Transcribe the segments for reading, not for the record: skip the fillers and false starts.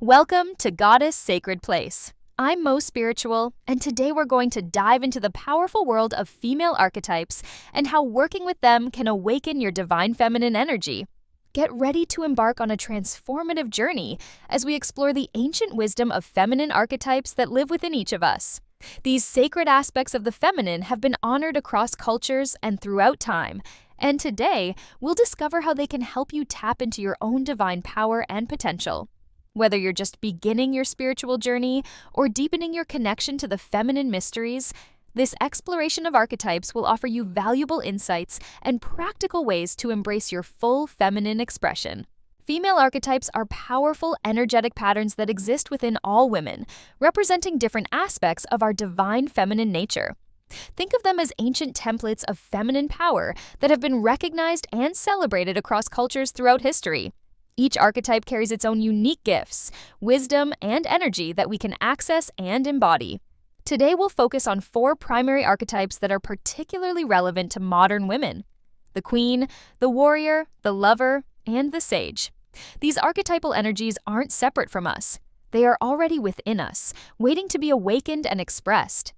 Welcome to Goddess Sacred Place. I'm Moe Spiritual, and today we're going to dive into the powerful world of female archetypes and how working with them can awaken your divine feminine energy. Get ready to embark on a transformative journey as we explore the ancient wisdom of feminine archetypes that live within each of us. These sacred aspects of the feminine have been honored across cultures and throughout time, and today we'll discover how they can help you tap into your own divine power and potential. Whether you're just beginning your spiritual journey or deepening your connection to the feminine mysteries, this exploration of archetypes will offer you valuable insights and practical ways to embrace your full feminine expression. Female archetypes are powerful, energetic patterns that exist within all women, representing different aspects of our divine feminine nature. Think of them as ancient templates of feminine power that have been recognized and celebrated across cultures throughout history. Each archetype carries its own unique gifts, wisdom, and energy that we can access and embody. Today we'll focus on 4 primary archetypes that are particularly relevant to modern women: the queen, the warrior, the lover, and the sage. These archetypal energies aren't separate from us. They are already within us, waiting to be awakened and expressed.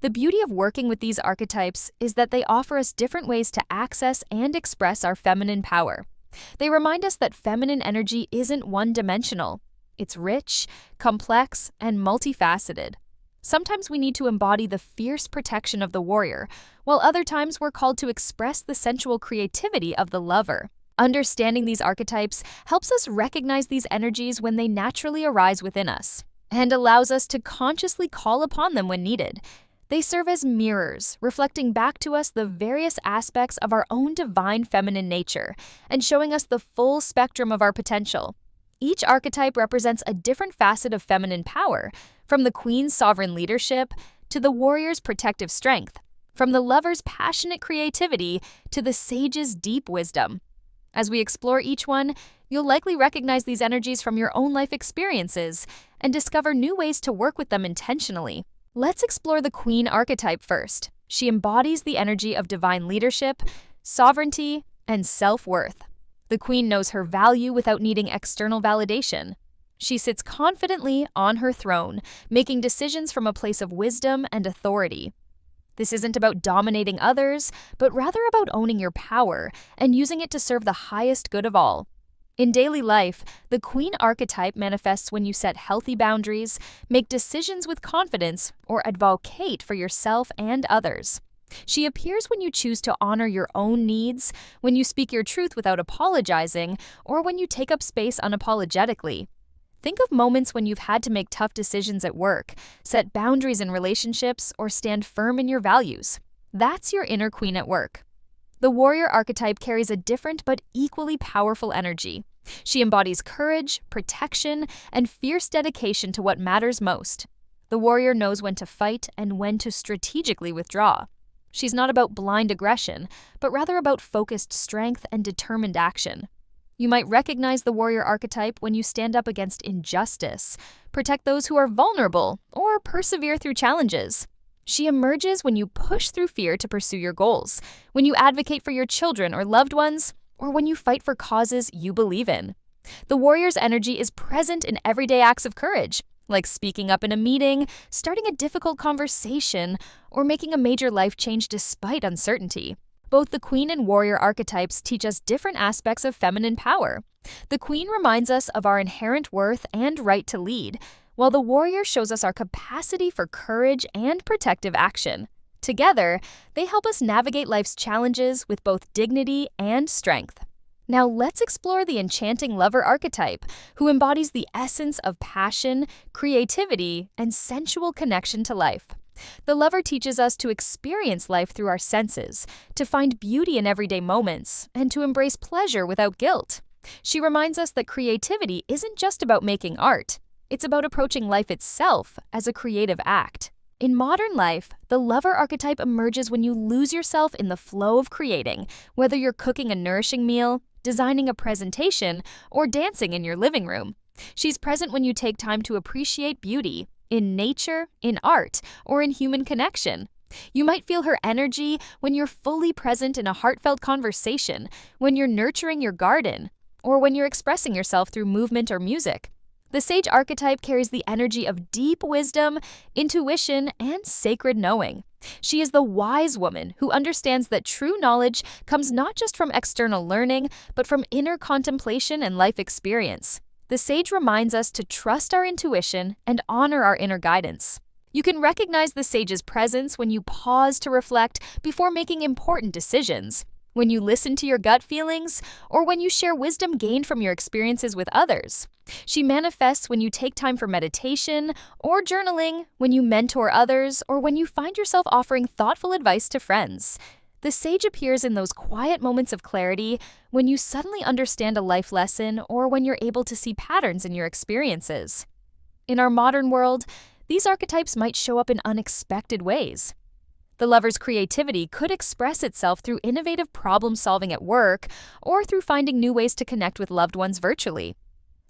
The beauty of working with these archetypes is that they offer us different ways to access and express our feminine power. They remind us that feminine energy isn't one-dimensional. It's rich, complex, and multifaceted. Sometimes we need to embody the fierce protection of the warrior, while other times we're called to express the sensual creativity of the lover. Understanding these archetypes helps us recognize these energies when they naturally arise within us, and allows us to consciously call upon them when needed. They serve as mirrors, reflecting back to us the various aspects of our own divine feminine nature and showing us the full spectrum of our potential. Each archetype represents a different facet of feminine power, from the queen's sovereign leadership to the warrior's protective strength, from the lover's passionate creativity to the sage's deep wisdom. As we explore each one, you'll likely recognize these energies from your own life experiences and discover new ways to work with them intentionally. Let's explore the queen archetype first. She embodies the energy of divine leadership, sovereignty, and self-worth. The queen knows her value without needing external validation. She sits confidently on her throne, making decisions from a place of wisdom and authority. This isn't about dominating others, but rather about owning your power and using it to serve the highest good of all. In daily life, the queen archetype manifests when you set healthy boundaries, make decisions with confidence, or advocate for yourself and others. She appears when you choose to honor your own needs, when you speak your truth without apologizing, or when you take up space unapologetically. Think of moments when you've had to make tough decisions at work, set boundaries in relationships, or stand firm in your values. That's your inner queen at work. The warrior archetype carries a different but equally powerful energy. She embodies courage, protection, and fierce dedication to what matters most. The warrior knows when to fight and when to strategically withdraw. She's not about blind aggression, but rather about focused strength and determined action. You might recognize the warrior archetype when you stand up against injustice, protect those who are vulnerable, or persevere through challenges. She emerges when you push through fear to pursue your goals, when you advocate for your children or loved ones, or when you fight for causes you believe in. The warrior's energy is present in everyday acts of courage, like speaking up in a meeting, starting a difficult conversation, or making a major life change despite uncertainty. Both the queen and warrior archetypes teach us different aspects of feminine power. The queen reminds us of our inherent worth and right to lead, while the warrior shows us our capacity for courage and protective action. Together, they help us navigate life's challenges with both dignity and strength. Now let's explore the enchanting lover archetype, who embodies the essence of passion, creativity, and sensual connection to life. The lover teaches us to experience life through our senses, to find beauty in everyday moments, and to embrace pleasure without guilt. She reminds us that creativity isn't just about making art. It's about approaching life itself as a creative act. In modern life, the lover archetype emerges when you lose yourself in the flow of creating, whether you're cooking a nourishing meal, designing a presentation, or dancing in your living room. She's present when you take time to appreciate beauty, in nature, in art, or in human connection. You might feel her energy when you're fully present in a heartfelt conversation, when you're nurturing your garden, or when you're expressing yourself through movement or music. The sage archetype carries the energy of deep wisdom, intuition, and sacred knowing. She is the wise woman who understands that true knowledge comes not just from external learning, but from inner contemplation and life experience. The sage reminds us to trust our intuition and honor our inner guidance. You can recognize the sage's presence when you pause to reflect before making important decisions, when you listen to your gut feelings, or when you share wisdom gained from your experiences with others. She manifests when you take time for meditation or journaling, when you mentor others, or when you find yourself offering thoughtful advice to friends. The sage appears in those quiet moments of clarity when you suddenly understand a life lesson or when you're able to see patterns in your experiences. In our modern world, these archetypes might show up in unexpected ways. The lover's creativity could express itself through innovative problem-solving at work or through finding new ways to connect with loved ones virtually.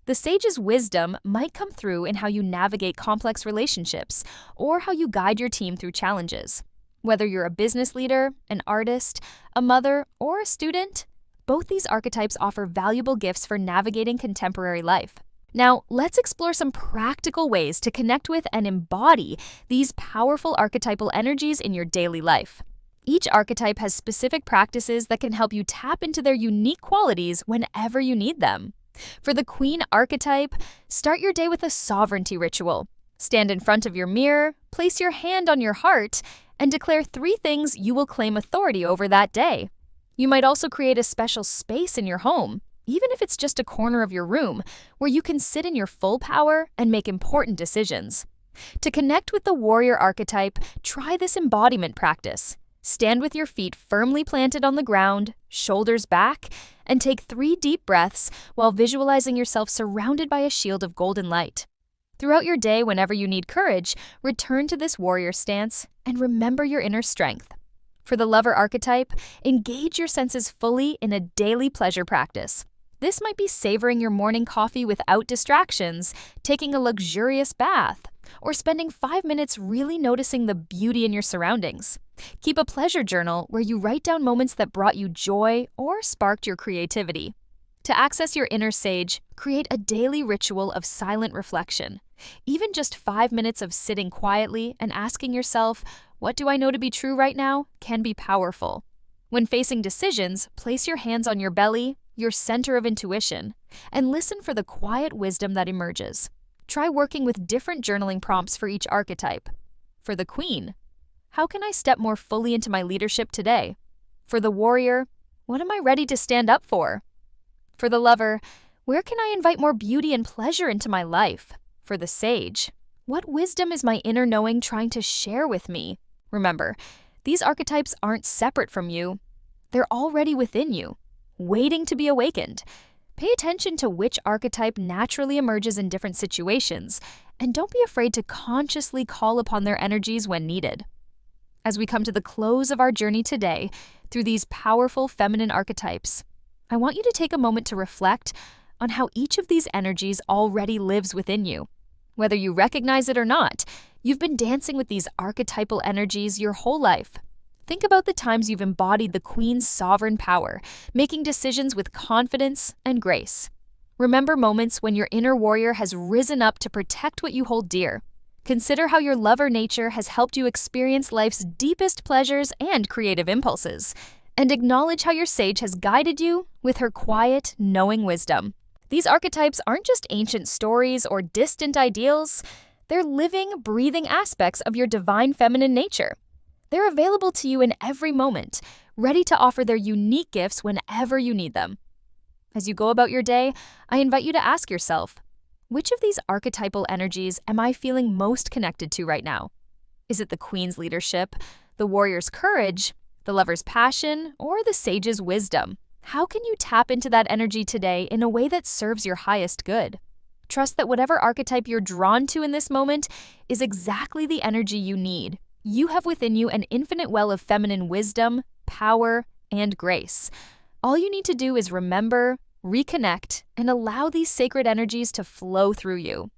The sage's wisdom might come through in how you navigate complex relationships or how you guide your team through challenges. Whether you're a business leader, an artist, a mother, or a student, both these archetypes offer valuable gifts for navigating contemporary life. Now, let's explore some practical ways to connect with and embody these powerful archetypal energies in your daily life. Each archetype has specific practices that can help you tap into their unique qualities whenever you need them. For the Queen archetype, start your day with a sovereignty ritual. Stand in front of your mirror, place your hand on your heart, and declare 3 things you will claim authority over that day. You might also create a special space in your home, even if it's just a corner of your room, where you can sit in your full power and make important decisions. To connect with the warrior archetype, try this embodiment practice. Stand with your feet firmly planted on the ground, shoulders back, and take 3 deep breaths while visualizing yourself surrounded by a shield of golden light. Throughout your day, whenever you need courage, return to this warrior stance and remember your inner strength. For the lover archetype, engage your senses fully in a daily pleasure practice. This might be savoring your morning coffee without distractions, taking a luxurious bath, or spending 5 minutes really noticing the beauty in your surroundings. Keep a pleasure journal where you write down moments that brought you joy or sparked your creativity. To access your inner sage, create a daily ritual of silent reflection. Even just 5 minutes of sitting quietly and asking yourself, "What do I know to be true right now?" can be powerful. When facing decisions, place your hands on your belly, your center of intuition, and listen for the quiet wisdom that emerges. Try working with different journaling prompts for each archetype. For the Queen, how can I step more fully into my leadership today? For the warrior, what am I ready to stand up for? For the lover, where can I invite more beauty and pleasure into my life? For the sage, what wisdom is my inner knowing trying to share with me? Remember, these archetypes aren't separate from you. They're already within you, waiting to be awakened. Pay attention to which archetype naturally emerges in different situations, and don't be afraid to consciously call upon their energies when needed. As we come to the close of our journey today, through these powerful feminine archetypes, I want you to take a moment to reflect on how each of these energies already lives within you. Whether you recognize it or not, you've been dancing with these archetypal energies your whole life. Think about the times you've embodied the Queen's sovereign power, making decisions with confidence and grace. Remember moments when your inner warrior has risen up to protect what you hold dear. Consider how your lover nature has helped you experience life's deepest pleasures and creative impulses. And acknowledge how your sage has guided you with her quiet, knowing wisdom. These archetypes aren't just ancient stories or distant ideals. They're living, breathing aspects of your divine feminine nature. They're available to you in every moment, ready to offer their unique gifts whenever you need them. As you go about your day, I invite you to ask yourself, which of these archetypal energies am I feeling most connected to right now? Is it the Queen's leadership, the warrior's courage, the lover's passion, or the sage's wisdom? How can you tap into that energy today in a way that serves your highest good? Trust that whatever archetype you're drawn to in this moment is exactly the energy you need. You have within you an infinite well of feminine wisdom, power, and grace. All you need to do is remember, reconnect, and allow these sacred energies to flow through you.